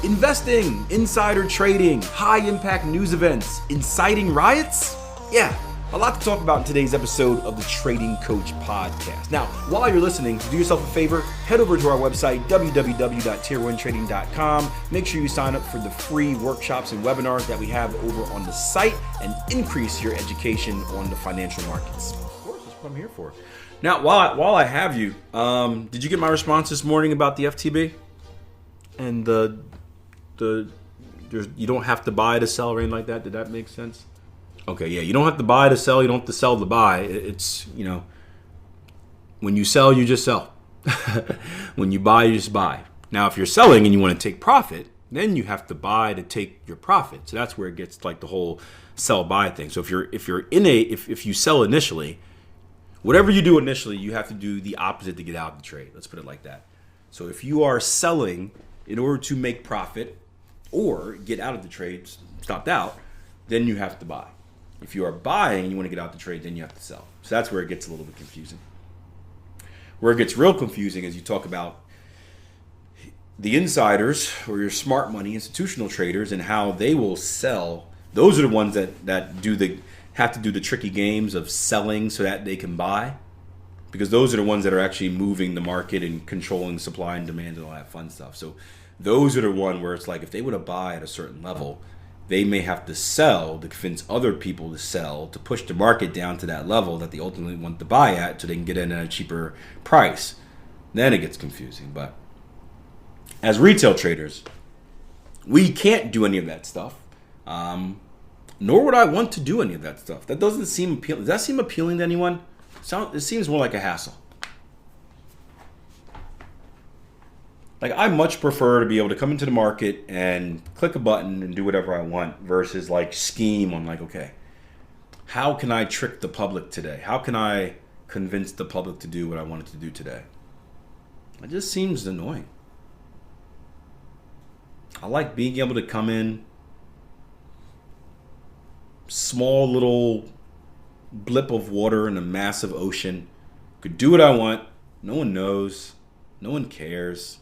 Investing, insider trading, high-impact news events, inciting riots? Yeah, a lot to talk about in today's episode of the Trading Coach Podcast. Now, while you're listening, do yourself a favor, head over to our website, www.tier1trading.com. Make sure you sign up for the free workshops and webinars that we have over on the site and increase your education on the financial markets. Of course, that's what I'm here for. Now, while I have you, did you get my response this morning about the FTB? And you don't have to buy to sell or anything like that. Did that make sense? Okay, yeah, you don't have to buy to sell. You don't have to sell to buy. It's, when you sell, you just sell. When you buy, you just buy. Now, if you're selling and you want to take profit, then you have to buy to take your profit. So that's where it gets like the whole sell buy thing. So if you sell initially, whatever you do initially, you have to do the opposite to get out of the trade. Let's put it like that. So if you are selling in order to make profit or get out of the trade, stopped out, then you have to buy. If you are buying and you want to get out the trade, then you have to sell. So that's where it gets a little bit confusing. Where it gets real confusing is you talk about the insiders or your smart money institutional traders and how they will sell. Those are the ones that have to do the tricky games of selling so that they can buy. Because those are the ones that are actually moving the market and controlling supply and demand and all that fun stuff. So those are the one where it's like if they were to buy at a certain level, they may have to sell to convince other people to sell to push the market down to that level that they ultimately want to buy at so they can get in at a cheaper price. Then it gets confusing. But as retail traders, we can't do any of that stuff. Nor would I want to do any of that stuff. That doesn't seem appealing. Does that seem appealing to anyone? It seems more like a hassle. Like I much prefer to be able to come into the market and click a button and do whatever I want versus like scheme on like, okay, how can I trick the public today? How can I convince the public to do what I wanted to do today? It just seems annoying. I like being able to come in, small little blip of water in a massive ocean. Could do what I want. No one knows. No one cares.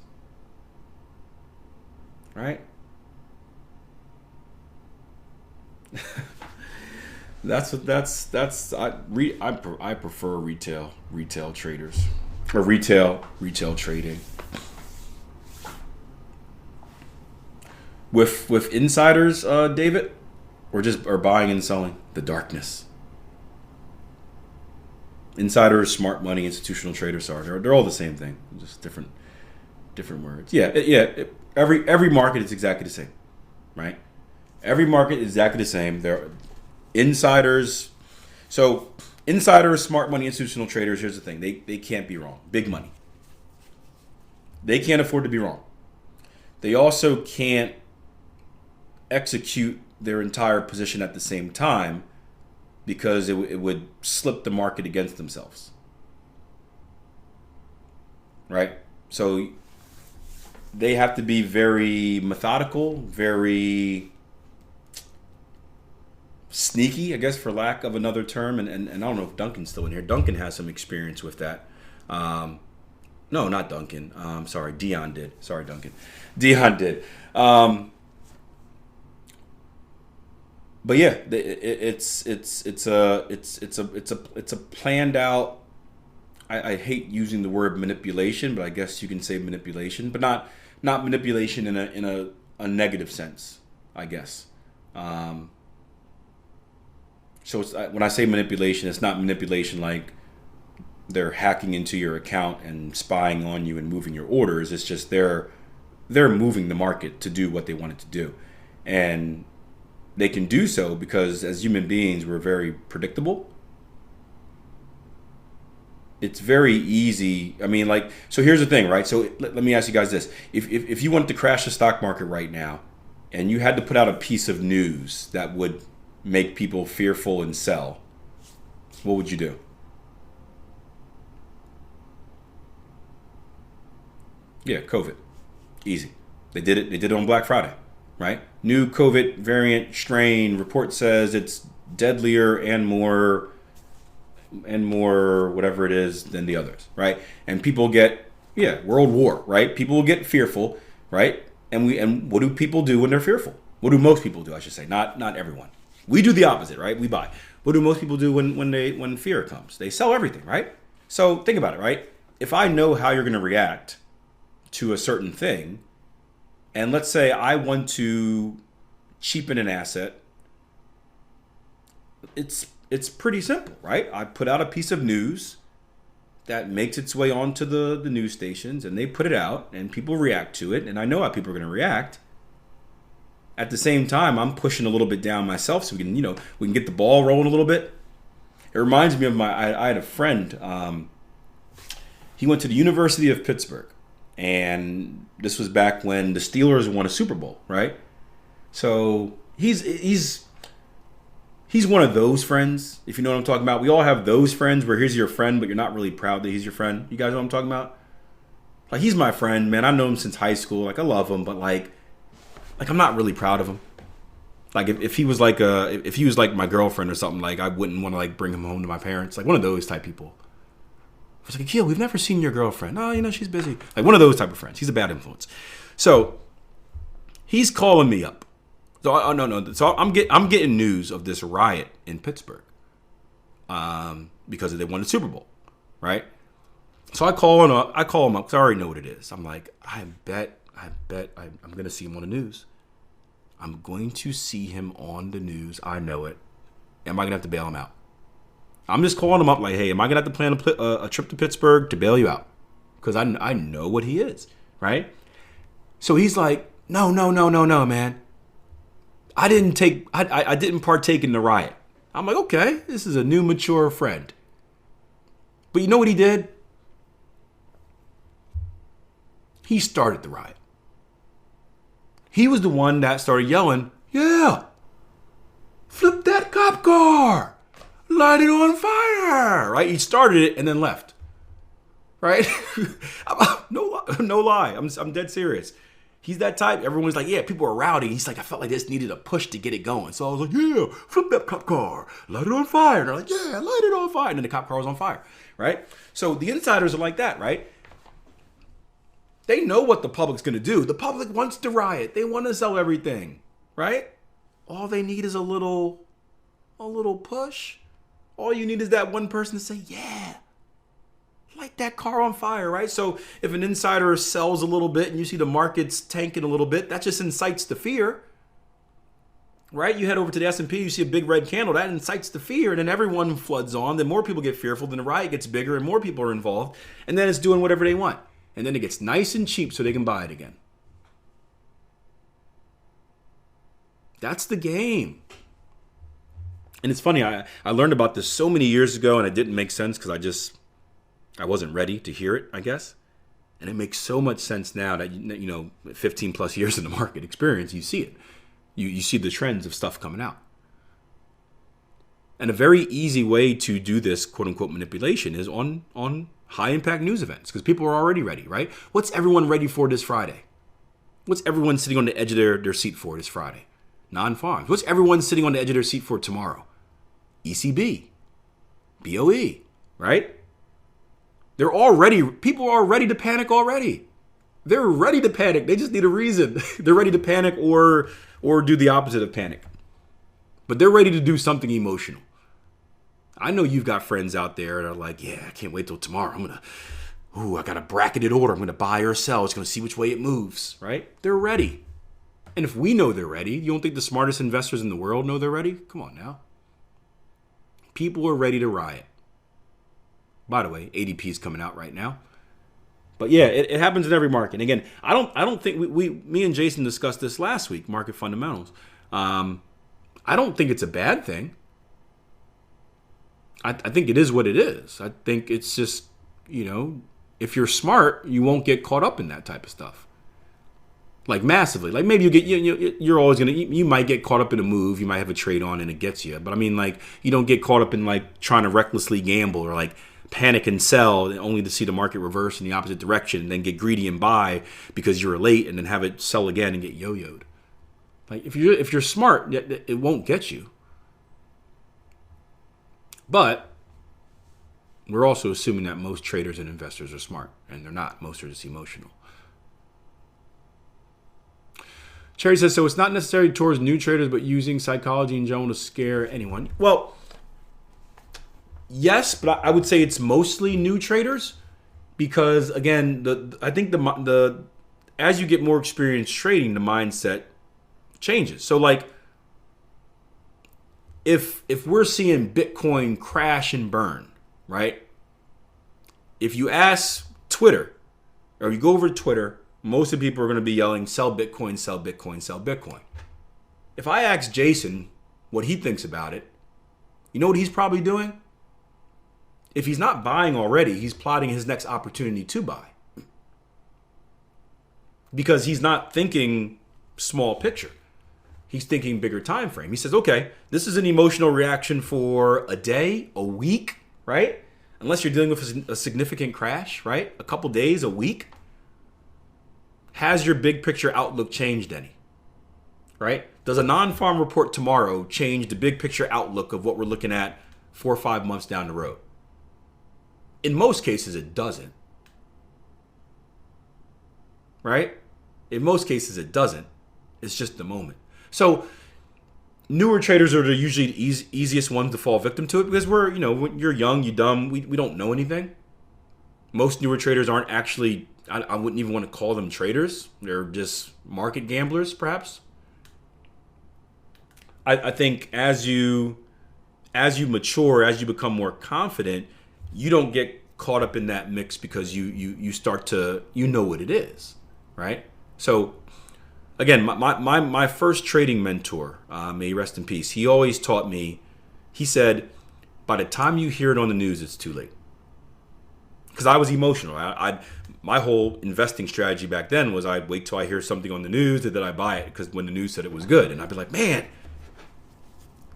Right? I prefer retail traders or retail trading. With insiders, David, or buying and selling the darkness. Insiders, smart money, institutional traders, they're all the same thing, just different words. Every market is exactly the same, right? Every market is exactly the same. There are insiders. So insiders, smart money, institutional traders. Here's the thing: they can't be wrong. Big money. They can't afford to be wrong. They also can't execute their entire position at the same time, because it would slip the market against themselves. Right? So they have to be very methodical, very sneaky, I guess, for lack of another term. And I don't know if Duncan's still in here. Duncan has some experience with that. No, not Duncan. Sorry, Dion did. Sorry, Duncan. Dion did. But yeah, it's a planned out. I hate using the word manipulation, but I guess you can say manipulation, but not manipulation in a negative sense, I guess. So when I say manipulation, it's not manipulation like they're hacking into your account and spying on you and moving your orders. It's just they're moving the market to do what they want it to do, and they can do so because as human beings, we're very predictable. It's very easy. I mean, so here's the thing, right? So let me ask you guys this. If you wanted to crash the stock market right now and you had to put out a piece of news that would make people fearful and sell, what would you do? Yeah, COVID. Easy. They did it on Black Friday. Right? New COVID variant strain report says it's deadlier and more whatever it is than the others, right? And people get, world war, right? People will get fearful, right? And what do people do when they're fearful? What do most people do? I should say, not everyone. We do the opposite, right? We buy. What do most people do when fear comes? They sell everything, right? So think about it, right? If I know how you're going to react to a certain thing, and let's say I want to cheapen an asset, it's pretty simple, right? I put out a piece of news that makes its way onto the news stations, and they put it out, and people react to it, and I know how people are going to react. At the same time, I'm pushing a little bit down myself so we can get the ball rolling a little bit. It reminds me of I had a friend. He went to the University of Pittsburgh, and this was back when the Steelers won a Super Bowl, right? So he's one of those friends, if you know what I'm talking about. We all have those friends where he's your friend, but you're not really proud that he's your friend. You guys know what I'm talking about? Like, he's my friend, man. I've known him since high school. Like, I love him, but like I'm not really proud of him. Like, if he was like my girlfriend or something, like, I wouldn't want to like bring him home to my parents. Like, one of those type people. I was like, Akil, we've never seen your girlfriend. Oh, she's busy. Like, one of those type of friends. He's a bad influence. So he's calling me up. So no. So I'm getting news of this riot in Pittsburgh, because they won the Super Bowl, right? So I call him up because I already know what it is. I'm like, I bet I'm gonna see him on the news. I'm going to see him on the news. I know it. Am I gonna have to bail him out? I'm just calling him up like, hey, am I gonna have to plan a trip to Pittsburgh to bail you out? Because I know what he is, right? So he's like, no, man. I didn't partake in the riot. I'm like, okay, this is a new mature friend. But you know what he did? He started the riot. He was the one that started yelling, yeah, flip that cop car, light it on fire, right? He started it and then left, right? No lie, I'm dead serious. He's that type. Everyone's like, yeah, people are rowdy. He's like, I felt like this needed a push to get it going. So I was like, yeah, flip that cop car, light it on fire. And they're like, yeah, light it on fire. And then the cop car was on fire, right? So the insiders are like that, right? They know what the public's going to do. The public wants to riot. They want to sell everything, right? All they need is a little push. All you need is that one person to say, yeah, light that car on fire, right? So if an insider sells a little bit and you see the market's tanking a little bit, that just incites the fear, right? You head over to the S&P, you see a big red candle, that incites the fear, and then everyone floods on. Then more people get fearful, then the riot gets bigger and more people are involved, and then it's doing whatever they want. And then it gets nice and cheap so they can buy it again. That's the game. And it's funny, I learned about this so many years ago and it didn't make sense because I wasn't ready to hear it, I guess. And it makes so much sense now that, 15 plus years in the market experience, you see it. You see the trends of stuff coming out. And a very easy way to do this quote unquote manipulation is on high impact news events because people are already ready, right? What's everyone ready for this Friday? What's everyone sitting on the edge of their seat for this Friday? Non-farms. What's everyone sitting on the edge of their seat for tomorrow? ECB, BOE, right? People are ready to panic already. They're ready to panic. They just need a reason. They're ready to panic or do the opposite of panic. But they're ready to do something emotional. I know you've got friends out there that are like, yeah, I can't wait till tomorrow. I got a bracketed order. I'm going to buy or sell. It's going to see which way it moves, right? They're ready. And if we know they're ready, you don't think the smartest investors in the world know they're ready? Come on now. People are ready to riot. By the way, ADP is coming out right now. But yeah, it happens in every market. And again, I don't think me and Jason discussed this last week, market fundamentals. I don't think it's a bad thing. I think it is what it is. I think it's just, if you're smart, you won't get caught up in that type of stuff. Like massively. Like maybe you're always you might get caught up in a move. You might have a trade on and it gets you. But I mean, like, you don't get caught up in like trying to recklessly gamble or like panic and sell only to see the market reverse in the opposite direction and then get greedy and buy because you're late and then have it sell again and get yo-yoed. Like if you're smart, it won't get you. But we're also assuming that most traders and investors are smart, and they're not. Most are just emotional. Cherry says, so it's not necessarily towards new traders, but using psychology in general to scare anyone. Well, yes, but I would say it's mostly new traders because, again, I think the as you get more experience trading, the mindset changes. So, like, if we're seeing Bitcoin crash and burn, right? If you ask Twitter, or you go over to Twitter, most of the people are going to be yelling, sell Bitcoin, sell Bitcoin, sell Bitcoin. If I ask Jason what he thinks about it, you know what he's probably doing? If he's not buying already, he's plotting his next opportunity to buy. Because he's not thinking small picture. He's thinking bigger time frame. He says, okay, this is an emotional reaction for a day, a week, right? Unless you're dealing with a significant crash, right? A couple days, a week. Has your big picture outlook changed any? Right? Does a non-farm report tomorrow change the big picture outlook of what we're looking at 4 or 5 months down the road? In most cases, it doesn't. Right? In most cases, it doesn't. It's just the moment. So newer traders are usually the easiest ones to fall victim to it because when you're young, you're dumb, we don't know anything. Most newer traders aren't actually, I wouldn't even want to call them traders. They're just market gamblers, perhaps. I think as you mature, as you become more confident, you don't get caught up in that mix because you start to, know what it is, right? So again, my first trading mentor, may he rest in peace, he always taught me, he said, by the time you hear it on the news, it's too late. Because I was emotional. My whole investing strategy back then was I'd wait till I hear something on the news and then I buy it because when the news said it was good. And I'd be like, man,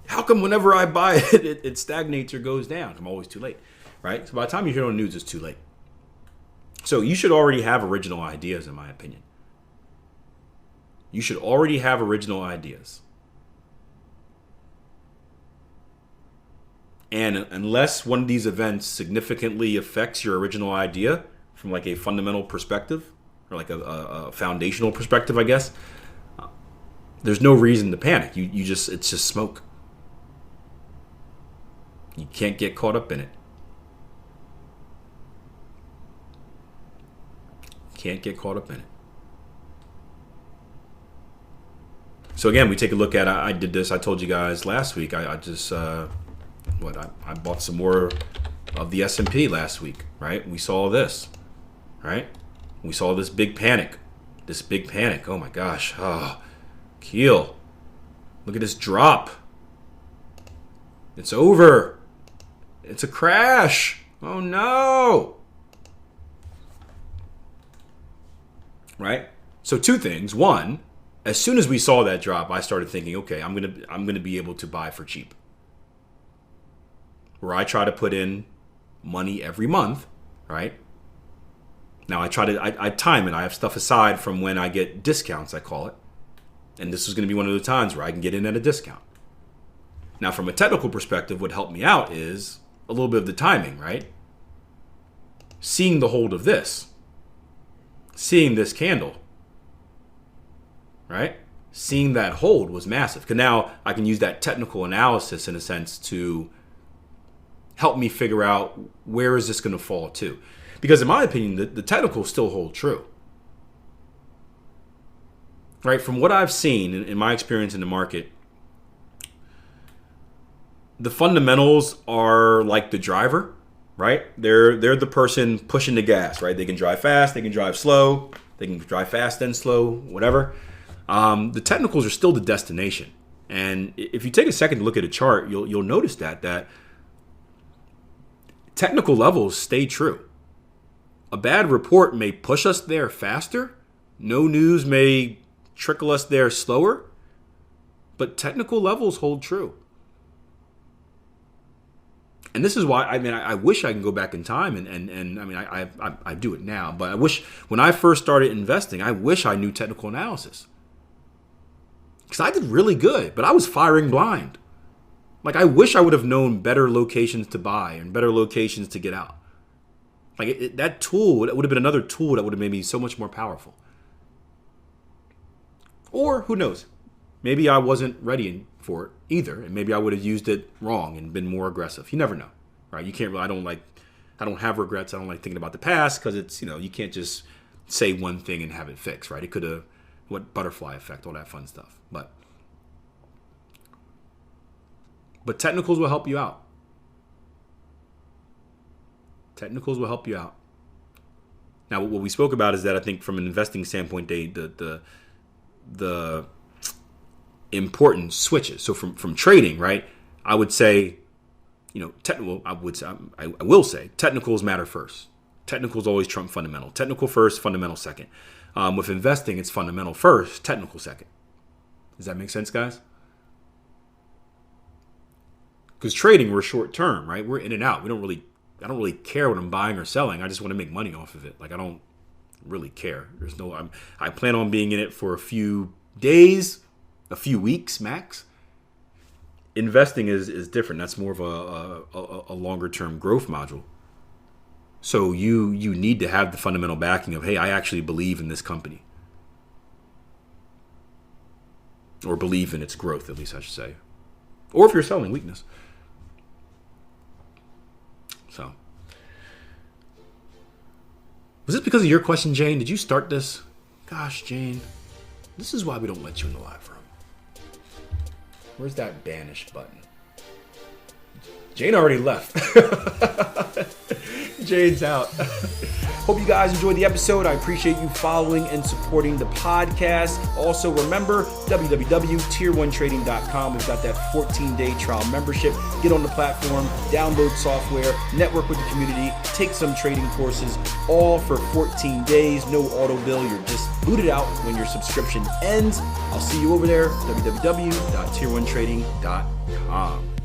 how come whenever I buy it, it stagnates or goes down? I'm always too late, right? So by the time you hear it on the news, it's too late. So you should already have original ideas, in my opinion. You should already have original ideas. And unless one of these events significantly affects your original idea from like a fundamental perspective or like a foundational perspective, I guess, there's no reason to panic. It's just smoke. You can't get caught up in it. Can't get caught up in it. So again, we take a look at, I did this, I told you guys last week, I bought some more of the S&P last week, right? We saw this, right? We saw this big panic. Oh my gosh. Oh, Akil, look at this drop. It's over. It's a crash. Oh no. Right? So two things. One, as soon as we saw that drop, I started thinking, okay, I'm gonna be able to buy for cheap. Where I try to put in money every month, right? Now I time it. I have stuff aside from when I get discounts, I call it. And this is going to be one of the times where I can get in at a discount. Now from a technical perspective, what helped me out is a little bit of the timing, right? Seeing the hold of this. Seeing this candle. Right? Seeing that hold was massive. Because now I can use that technical analysis in a sense to help me figure out where is this going to fall to. Because in my opinion, the technicals still hold true. Right? From what I've seen in my experience in the market, the fundamentals are like the driver, right? They're the person pushing the gas, right? They can drive fast, they can drive slow, they can drive fast and slow, whatever. The technicals are still the destination. And if you take a second to look at a chart, you'll notice that technical levels stay true. A bad report may push us there faster. No news may trickle us there slower. But technical levels hold true. And this is why, I wish I can go back in time and I do it now. But I wish when I first started investing, I wish I knew technical analysis. Because I did really good, but I was firing blind. Like, I wish I would have known better locations to buy and better locations to get out. Like, that tool, it would have been another tool that would have made me so much more powerful. Or who knows? Maybe I wasn't ready for it either, and maybe I would have used it wrong and been more aggressive. You never know, right? You can't. I don't have regrets. I don't like thinking about the past because it's, you can't just say one thing and have it fixed, right? It could have, what butterfly effect, all that fun stuff. But technicals will help you out. Technicals will help you out. Now, what we spoke about is that I think from an investing standpoint, the importance switches. So from trading, right? I would say, I will say technicals matter first. Technicals always trump fundamental. Technical first, fundamental second. With investing, it's fundamental first, technical second. Does that make sense, guys? Because trading, we're short term, right? We're in and out. I don't really care what I'm buying or selling. I just want to make money off of it. Like, I don't really care. I plan on being in it for a few days, a few weeks max. Investing is different. That's more of a longer term growth module. So you need to have the fundamental backing of, hey, I actually believe in this company. Or believe in its growth, at least I should say. Or if you're selling, weakness. So, was this because of your question, Jane? Did you start this? Gosh, Jane, this is why we don't let you in the live room. Where's that banish button? Jane already left. Jane's out. Hope you guys enjoyed the episode. I appreciate you following and supporting the podcast. Also, remember, www.tier1trading.com. We've got that 14-day trial membership. Get on the platform, download software, network with the community, take some trading courses, all for 14 days. No auto bill. You're just booted out when your subscription ends. I'll see you over there, www.tier1trading.com.